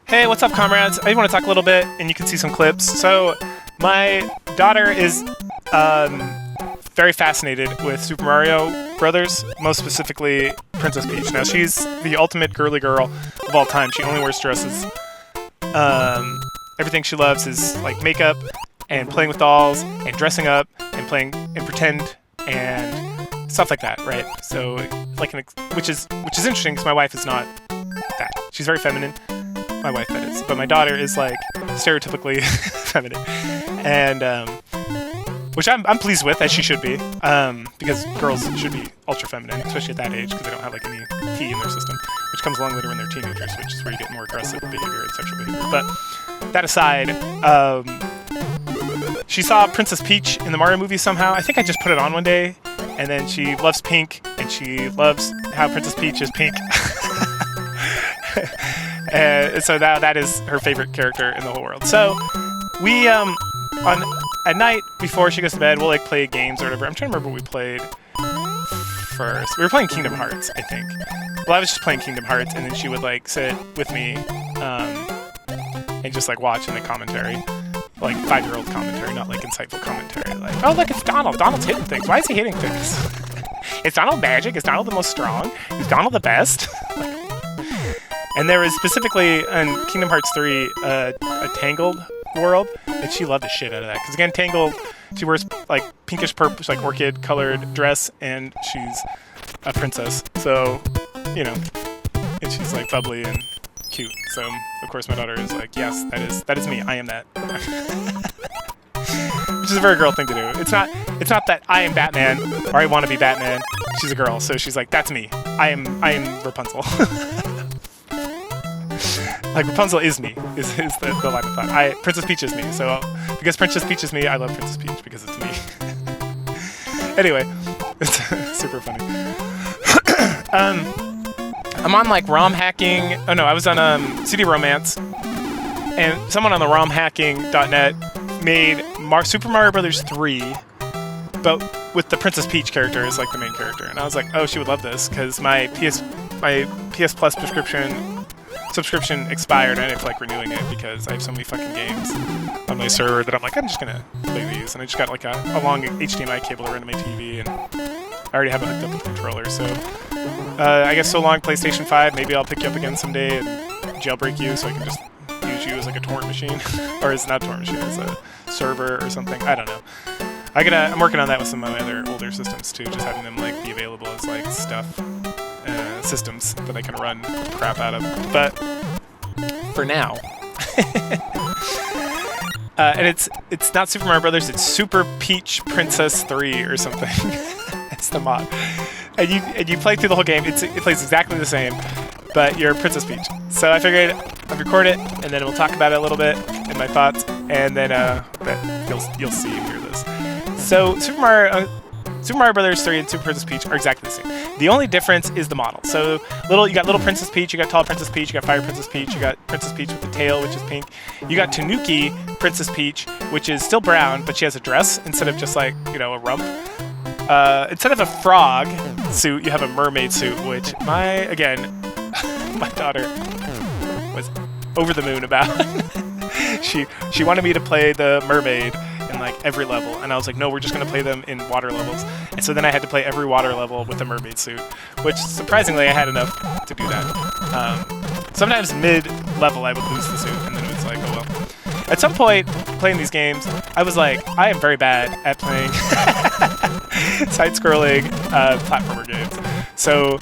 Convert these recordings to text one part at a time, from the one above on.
Hey, what's up, comrades? I want to talk a little bit, and you can see some clips. So, my daughter is very fascinated with Super Mario Brothers, most specifically Princess Peach. Now, she's the ultimate girly girl of all time. She only wears dresses. Everything she loves is like makeup and playing with dolls and dressing up and playing and pretend and stuff like that, right? So, which is interesting because my wife is not that. She's very feminine. My wife, that is. But my daughter is like stereotypically feminine, and which I'm pleased with, as she should be, because girls should be ultra feminine, especially at that age, because they don't have like any T in their system, which comes along later when they're teenagers, which is where you get more aggressive behavior and sexual behavior. But that aside, she saw Princess Peach in the Mario movie somehow. I think I just put it on one day, and then she loves pink, and she loves how Princess Peach is pink. And so now that is her favorite character in the whole world. So we at night before she goes to bed, we'll like play games or whatever. I'm trying to remember what we played first. We were playing Kingdom Hearts, I think. Well, I was just playing Kingdom Hearts, and then she would like sit with me and just like watch in the commentary, like 5-year-old commentary, not like insightful commentary. Like, oh look, it's Donald. Donald's hitting things. Why is he hitting things? Is Donald magic? Is Donald the most strong? Is Donald the best? And there was specifically in Kingdom Hearts 3 a Tangled world, and she loved the shit out of that. Because again, Tangled, she wears like pinkish purple, like orchid colored dress, and she's a princess. So, you know, and she's like bubbly and cute. So of course my daughter is like, yes, that is me. I am that. Which is a very girl thing to do. It's not that I am Batman or I want to be Batman. She's a girl, so she's like, that's me. I am Rapunzel. Like, Rapunzel is me, is the line of thought. Princess Peach is me, so because Princess Peach is me, I love Princess Peach, because it's me. Anyway, it's super funny. I'm on, like, ROM hacking. Oh, no, I was on CD Romance, and someone on the romhacking.net made Super Mario Brothers 3, but with the Princess Peach character as, like, the main character. And I was like, oh, she would love this, because my PS Plus subscription expired, and I didn't feel like renewing it because I have so many fucking games on my server that I'm like, I'm just gonna play these. And I just got like a long HDMI cable to run to my TV, and I already have it hooked up with the controller. So I guess so long, PlayStation 5. Maybe I'll pick you up again someday and jailbreak you so I can just use you as like a torrent machine, or it's not a torrent machine, it's a server or something. I don't know. I'm working on that with some of my other older systems too, just having them like be available as like stuff. Systems that I can run crap out of, but for now, and it's not Super Mario Brothers, it's Super Peach Princess 3 or something. It's the mod, and you play through the whole game. It plays exactly the same, but you're Princess Peach. So I figured I'd record it, and then we'll talk about it a little bit and my thoughts, and then you'll see and hear this. So Super Mario Brothers 3 and Super Princess Peach are exactly the same. The only difference is the model. So you got little Princess Peach, you got tall Princess Peach, you got fire Princess Peach, you got Princess Peach with the tail, which is pink. You got Tanuki Princess Peach, which is still brown, but she has a dress instead of just like, a rump. Instead of a frog suit, you have a mermaid suit, which my daughter was over the moon about. She wanted me to play the mermaid in like every level, and I was like, no, we're just gonna play them in water levels. And so then I had to play every water level with a mermaid suit, which surprisingly I had enough to do that. Sometimes mid-level I would lose the suit, and then it was like, oh well. At some point playing these games, I was like, I am very bad at playing side-scrolling platformer games. So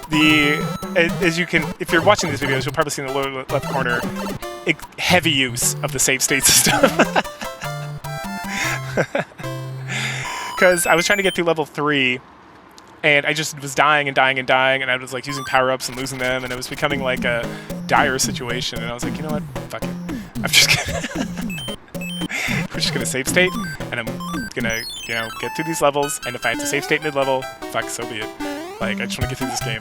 if you're watching these videos, you'll probably see in the lower left corner heavy use of the save state system. Because I was trying to get through level 3, and I just was dying, and I was like using power-ups and losing them, and it was becoming like a dire situation, and I was like, you know what, fuck it. We're just gonna save state, and I'm gonna, get through these levels, and if I have to save state mid-level, fuck, so be it. Like, I just want to get through this game.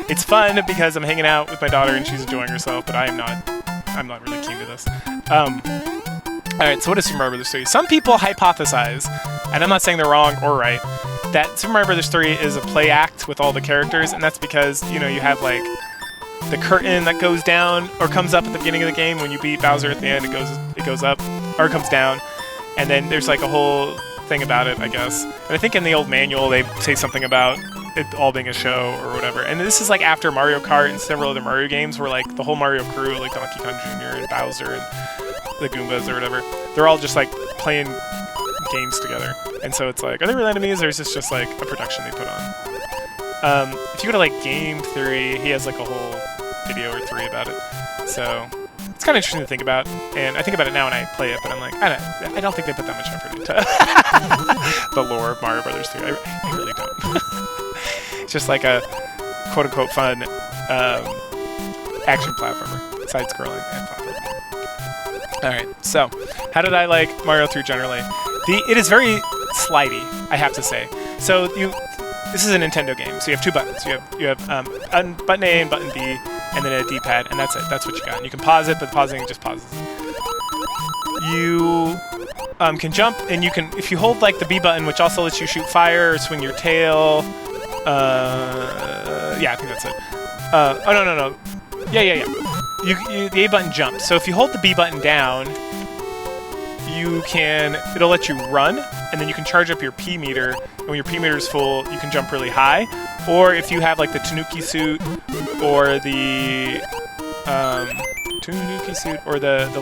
It's fun because I'm hanging out with my daughter, and she's enjoying herself, but I'm not really keen to this. Alright, so what is Super Mario Bros. 3? Some people hypothesize, and I'm not saying they're wrong or right, that Super Mario Bros. 3 is a play act with all the characters, and that's because, you have like the curtain that goes down or comes up at the beginning of the game when you beat Bowser at the end. It goes up or it comes down, and then there's like a whole thing about it, I guess. And I think in the old manual they say something about it all being a show or whatever. And this is like after Mario Kart and several other Mario games where like the whole Mario crew, like Donkey Kong Jr. and Bowser and the Goombas or whatever, they're all just like playing games together. And so it's like, are they real enemies or is this just like a production they put on? If you go to like Game Theory, he has like a whole video or 3 about it. So it's kind of interesting to think about, and I think about it now when I play it, but I'm like, I don't think they put that much effort into the lore of Mario Brothers 3. I really don't. It's just like a quote-unquote fun action platformer, side-scrolling and platformer. Alright, so how did I like Mario 3 generally? It is very slidey, I have to say. So this is a Nintendo game, so you have 2 buttons. You have button A and button B, and then a D-pad, and that's it. That's what you got. And you can pause it, but pausing just pauses. You can jump, and you can, if you hold like the B button, which also lets you shoot fire or swing your tail. Yeah, I think that's it. Oh no. Yeah. The A button jumps. So if you hold the B button down, it'll let you run, and then you can charge up your P meter, and when your P meter is full, you can jump really high. Or if you have like the Tanuki suit, or the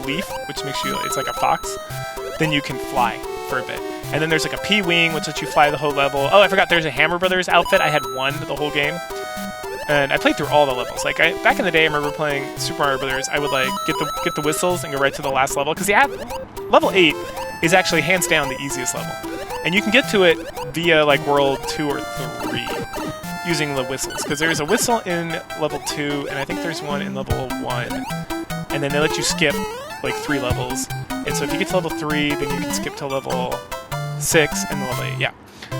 leaf, which makes you, it's like a fox, then you can fly for a bit. And then there's like a P-wing, which lets you fly the whole level. Oh, I forgot there's a Hammer Brothers outfit. I had one the whole game. And I played through all the levels. Like back in the day, I remember playing Super Mario Brothers. I would like get the whistles and go right to the last level, because level 8 is actually hands down the easiest level, and you can get to it via like World 2 or 3 using the whistles. Because there's a whistle in level 2, and I think there's one in level 1, and then they let you skip like 3 levels. And so if you get to level 3, then you can skip to level 6 and level 8. Yeah,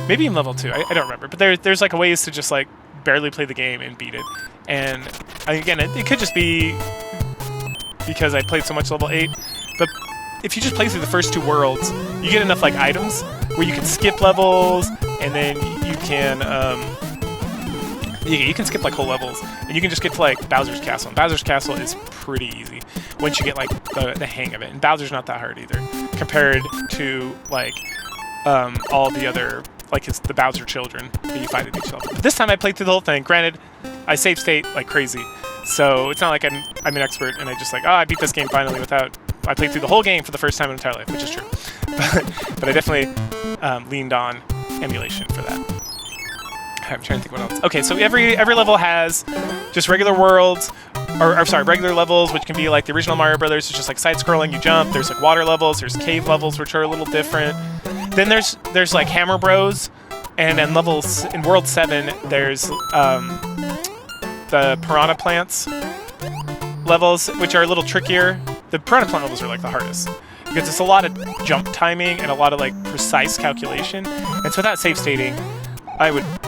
maybe in level 2. I don't remember, but there's like a ways to just like barely play the game and beat it. And again, it could just be because I played so much level 8, but if you just play through the first 2 worlds, you get enough like items where you can skip levels, and then you can you can skip like whole levels, and you can just get to like Bowser's Castle. And Bowser's Castle is pretty easy once you get like the hang of it. And Bowser's not that hard either, compared to like all the other, like the Bowser children that you fight at each level. But this time I played through the whole thing. Granted, I save state like crazy, so it's not like I'm an expert and I just like, oh, I beat this game finally without. I played through the whole game for the first time in my entire life, which is true. But I definitely leaned on emulation for that. I'm trying to think what else. Okay, so every level has just regular worlds, or sorry, regular levels, which can be like the original Mario Brothers. It's just like side-scrolling, you jump. There's like water levels, there's cave levels, which are a little different. Then there's like Hammer Bros, and in World 7, there's the Piranha Plants levels, which are a little trickier. The Piranha Plant levels are like the hardest, because it's a lot of jump timing and a lot of like precise calculation. And so without save stating,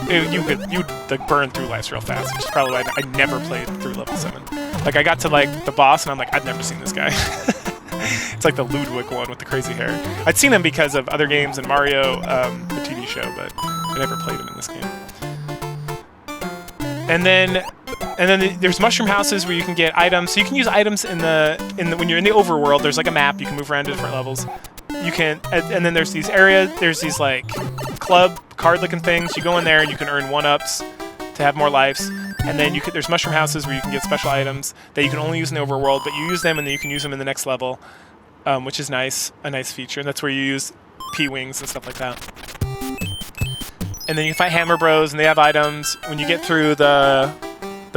you'd like burn through lives real fast, which is probably why I never played through level 7. Like I got to like the boss and I'm like, I've never seen this guy. It's like the Ludwig one with the crazy hair. I'd seen him because of other games and Mario, the TV show, but I never played him in this game. And then there's mushroom houses where you can get items. So you can use items when you're in the overworld. There's like a map. You can move around to different levels. You can, and then there's these areas. There's these like club card-looking things. You go in there and you can earn 1-ups to have more lives. And then there's mushroom houses where you can get special items that you can only use in the overworld, but you use them and then you can use them in the next level, which is nice, a nice feature. And that's where you use P-wings and stuff like that. And then you can fight Hammer Bros, and they have items. When you get through the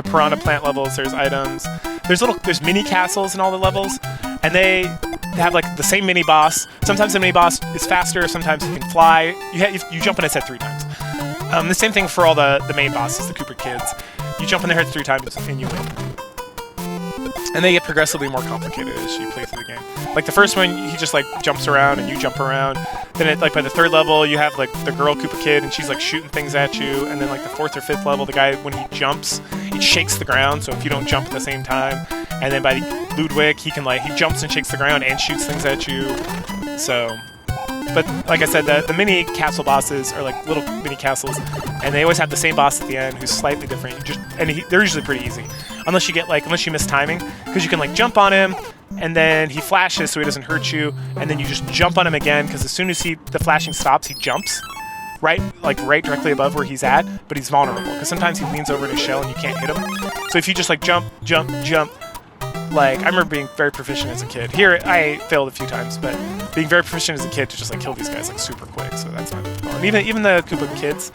Piranha Plant levels, there's items. There's mini castles in all the levels, and they have like the same mini boss. Sometimes the mini boss is faster, sometimes you can fly. You jump in its head 3 times. The same thing for all the main bosses, the Koopa Kids. You jump in their heads 3 times and you win. And they get progressively more complicated as you play through the game. Like the first one, he just like jumps around and you jump around. Then like by the 3rd level, you have like the girl Koopa Kid and she's like shooting things at you. And then like the 4th or 5th level, the guy, when he jumps, he shakes the ground. So if you don't jump at the same time. And then by Ludwig, he jumps and shakes the ground and shoots things at you. So, but like I said, the mini castle bosses are like little mini castles, and they always have the same boss at the end who's slightly different. They're usually pretty easy. unless you miss timing, because you can like jump on him, and then he flashes so he doesn't hurt you, and then you just jump on him again, because as soon as the flashing stops, he jumps right directly above where he's at, but he's vulnerable, because sometimes he leans over to shell and you can't hit him. So if you just like jump, like I remember being very proficient as a kid. Here I failed a few times, but being very proficient as a kid to just like kill these guys like super quick, so that's not difficult. And even the Koopa Kids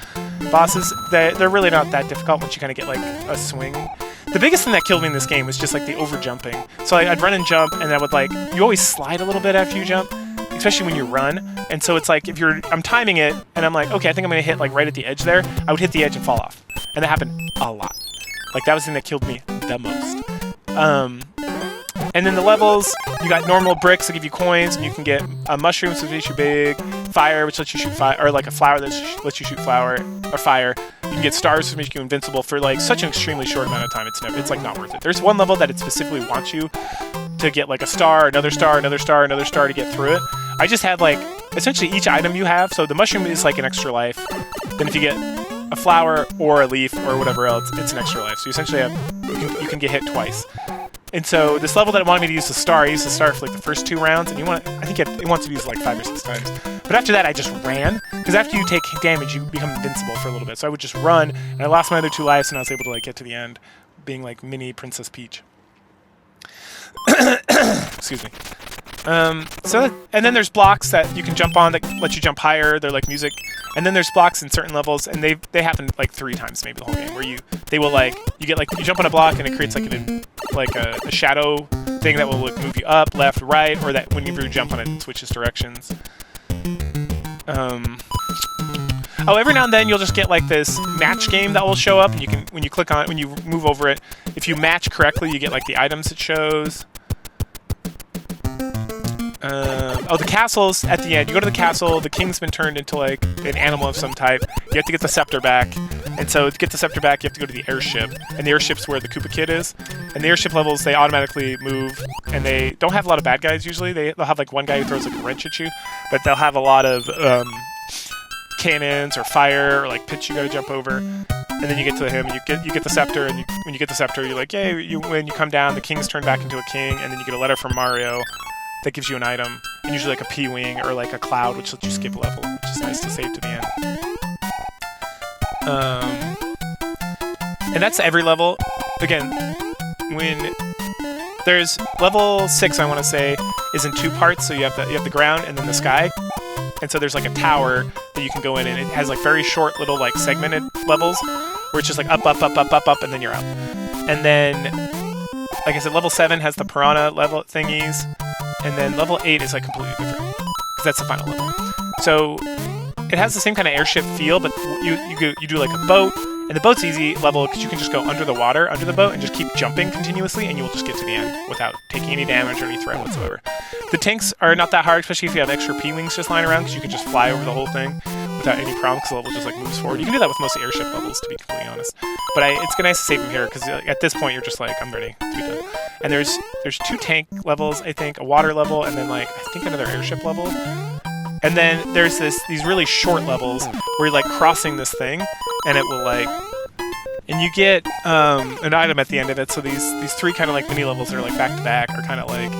bosses, they're really not that difficult once you kind of get like a swing. The biggest thing that killed me in this game was just like the over jumping. So I'd run and jump, and I would like, you always slide a little bit after you jump, especially when you run. And so it's like I'm timing it, and I'm like, okay, I think I'm gonna hit like right at the edge there. I would hit the edge and fall off, and that happened a lot. Like that was the thing that killed me the most. And then the levels, you got normal bricks that give you coins, and you can get mushrooms which makes you big, fire which lets you shoot fire, or like a flower that lets you shoot flower or fire. You can get stars which make you invincible for like such an extremely short amount of time. It's like not worth it. There's one level that it specifically wants you to get like a star, another star, another star, another star to get through it. I just had like essentially each item you have. So the mushroom is like an extra life. Then if you get a flower or a leaf or whatever else, it's an extra life. So you essentially you can get hit twice. And so this level that it wanted me to use the star, I used the star for like the first 2 rounds, and I think it wants to use it like 5 or 6 times. But after that, I just ran, because after you take damage, you become invincible for a little bit. So I would just run, and I lost my other 2 lives, and I was able to like get to the end, being like mini Princess Peach. Excuse me. And then there's blocks that you can jump on that let you jump higher. They're like music. And then there's blocks in certain levels, and they happen like 3 times maybe the whole game, where you jump on a block and it creates like a shadow thing that will like move you up, left, right, or that when you jump on it, it switches directions. Every now and then you'll just get like this match game that will show up, and you can when you move over it, if you match correctly, you get like the items it shows. The castles at the end. You go to the castle, the king's been turned into like an animal of some type. You have to get the scepter back. And so to get the scepter back, you have to go to the airship. And the airship's where the Koopa Kid is. And the airship levels, they automatically move. And they don't have a lot of bad guys usually. They'll have like one guy who throws like a wrench at you. But they'll have a lot of cannons or fire or like pits you gotta jump over. And then you get to him, and you get the scepter, and when you get the scepter, you're like, yay, when you come down, the king's turned back into a king, and then you get a letter from Mario that gives you an item, and usually like a P-Wing or like a cloud, which lets you skip a level, which is nice to save to the end. And that's every level. Again, when there's level 6, I want to say, is in 2 parts. So you have the ground and then the sky. And so there's like a tower that you can go in, and it has like very short little like segmented levels where it's just like up, and then you're up. And then, like I said, level 7 has the piranha level thingies. And then level 8 is like completely different, because that's the final level. So it has the same kind of airship feel, but you do like a boat, and the boat's easy level because you can just go under the water, under the boat, and just keep jumping continuously, and you will just get to the end without taking any damage or any threat whatsoever. The tanks are not that hard, especially if you have extra P-Wings just lying around, because you can just fly over the whole thing without any problem, because the level just like moves forward. You can do that with most airship levels, to be completely honest. But it's nice to save them here, because at this point you're just like, I'm ready to be done. And there's 2 tank levels, I think, a water level, and then like I think another airship level. And then there's these really short levels where you're like crossing this thing, and it will like, and you get an item at the end of it. So these 3 kind of like mini levels that are like back to back are kind of like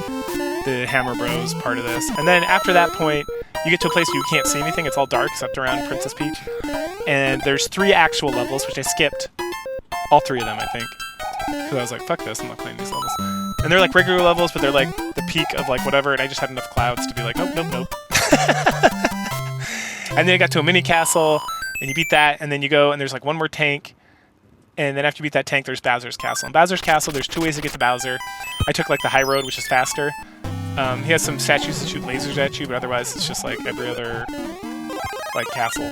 the Hammer Bros part of this. And then after that point, you get to a place where you can't see anything. It's all dark except around Princess Peach. And there's 3 actual levels, which I skipped all 3 of them, I think, because I was like, fuck this, I'm not playing these levels. And they're like regular levels, but they're like the peak of like whatever, and I just had enough clouds to be like, nope. And then you got to a mini castle, and you beat that, and then you go, and there's like one more tank, and then after you beat that tank, there's Bowser's Castle. In Bowser's Castle, there's 2 ways to get to Bowser. I took like the high road, which is faster. He has some statues that shoot lasers at you, but otherwise it's just like every other like castle.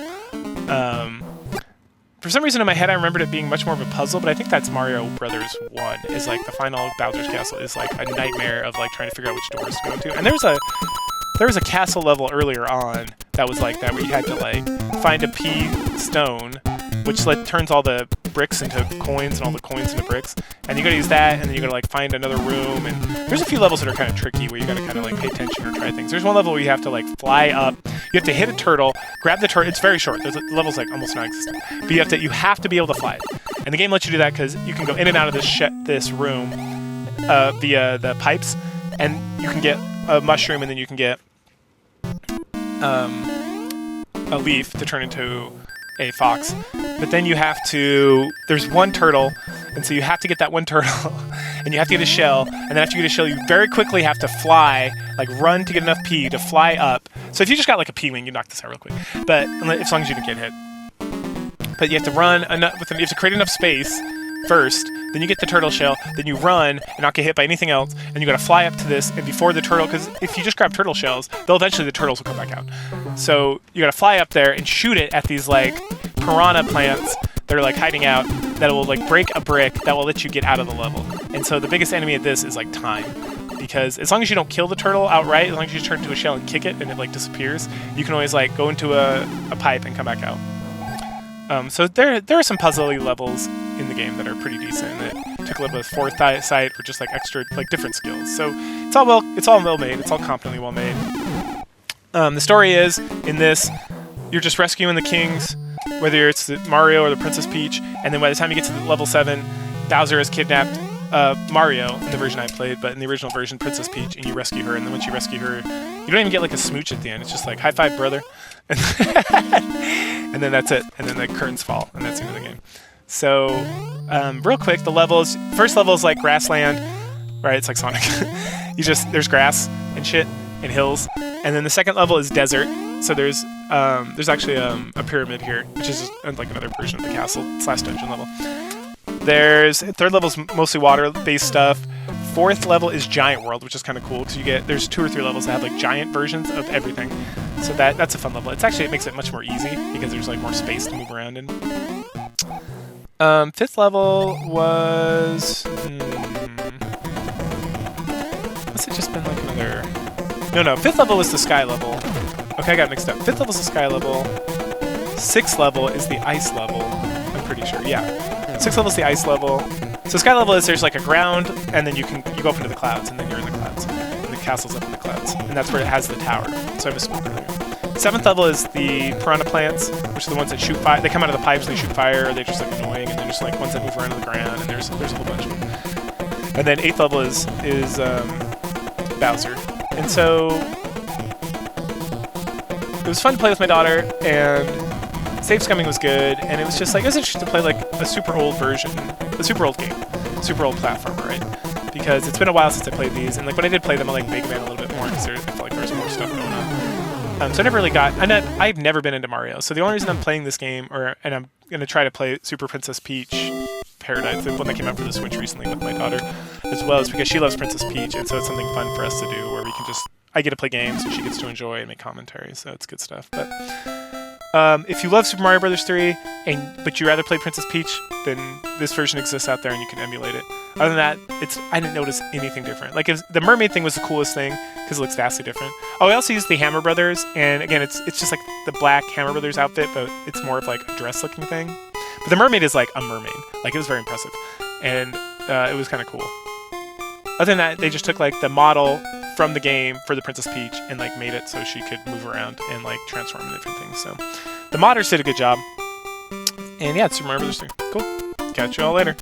For some reason in my head I remembered it being much more of a puzzle, but I think that's Mario Brothers 1, is like the final Bowser's Castle is like a nightmare of like trying to figure out which doors to go to. And there was a castle level earlier on that was like that, where you had to like find a P stone, which turns all the bricks into coins and all the coins into bricks. And you gotta use that, and then you gotta like find another room. And there's a few levels that are kind of tricky where you gotta kind of like pay attention or try things. There's one level where you have to like fly up. You have to hit a turtle, grab the turtle. It's very short. The level's like almost non-existent. But you have to be able to fly it. And the game lets you do that because you can go in and out of this room via the pipes, and you can get a mushroom, and then you can get a leaf to turn into a fox. But then you have to, there's one turtle, and so you have to get that one turtle, and you have to get a shell, and then after you get a shell, you very quickly have to fly, like run to get enough pee to fly up. So if you just got like a pee wing, you knock this out real quick. But as long as you don't get hit. But you have to run enough, you have to create enough space first, then you get the turtle shell, then you run and not get hit by anything else, and you gotta fly up to this, and before the turtle, because if you just grab turtle shells, the turtles will come back out. So you gotta fly up there and shoot it at these like piranha plants that are like hiding out, that will like break a brick that will let you get out of the level. And so the biggest enemy of this is like time. Because as long as you don't kill the turtle outright, as long as you turn into a shell and kick it and it like disappears, you can always like go into a pipe and come back out. So there are some puzzly levels in the game that are pretty decent. That took a little bit of foresight or just like extra like different skills. So it's all well made. It's all competently well made. The story is in this, you're just rescuing the kings, whether it's Mario or the Princess Peach, and then by the time you get to level 7, Bowser has kidnapped Mario in the version I played, but in the original version, Princess Peach, and you rescue her. And then once you rescue her, you don't even get like a smooch at the end. It's just like high five, brother. And then that's it. And then the curtains fall, and that's the end of the game. So, real quick, the levels. First level is like grassland, right? It's like Sonic. There's grass and shit and hills. And then the second level is desert. So there's actually a pyramid here, which is just like another version of the castle / dungeon level. Third level is mostly water-based stuff. Fourth level is Giant World, which is kind of cool because there's 2 or 3 levels that have like giant versions of everything. So that's a fun level. It makes it much more easy because there's like more space to move around in. Fifth level was must have just been like another. No. Fifth level was the sky level. Okay, I got mixed up. Fifth level is the sky level. Sixth level is the ice level. I'm pretty sure. Yeah. Sixth level is the ice level. So sky level is there's like a ground, and then you go up into the clouds, and then you're in the clouds. And the castle's up in the clouds. And that's where it has the tower. So I misspoke earlier. Seventh level is the piranha plants, which are the ones that shoot fire. They come out of the pipes, they shoot fire, or they're just like annoying, and they're just like ones that move around on the ground, and there's a whole bunch of them. And then eighth level is Bowser. And so it was fun to play with my daughter, and save scumming was good, and it was just like, it was interesting to play like a super old version, a super old game, super old platformer, right? Because it's been a while since I played these, and like when I did play them, I like Mega Man a little bit more because I felt like there was more stuff going on. So I never really I've never been into Mario, so the only reason I'm playing this game, and I'm gonna try to play Super Princess Peach Paradise, the one that came out for the Switch recently with my daughter, as well, is because she loves Princess Peach, and so it's something fun for us to do where we can I get to play games, and she gets to enjoy and make commentary, so it's good stuff. But if you love Super Mario Bros. 3, but you'd rather play Princess Peach, then this version exists out there and you can emulate it. Other than that, I didn't notice anything different. Like, the mermaid thing was the coolest thing, because it looks vastly different. Oh, I also used the Hammer Brothers, and again, it's just like the black Hammer Brothers outfit, but it's more of like a dress-looking thing. But the mermaid is like a mermaid. Like, it was very impressive. And it was kind of cool. Other than that, they just took like the model from the game for the Princess Peach and like made it so she could move around and like transform into different things. So the modders did a good job. And yeah, it's Super Mario Bros. 3. Cool. Catch you all later.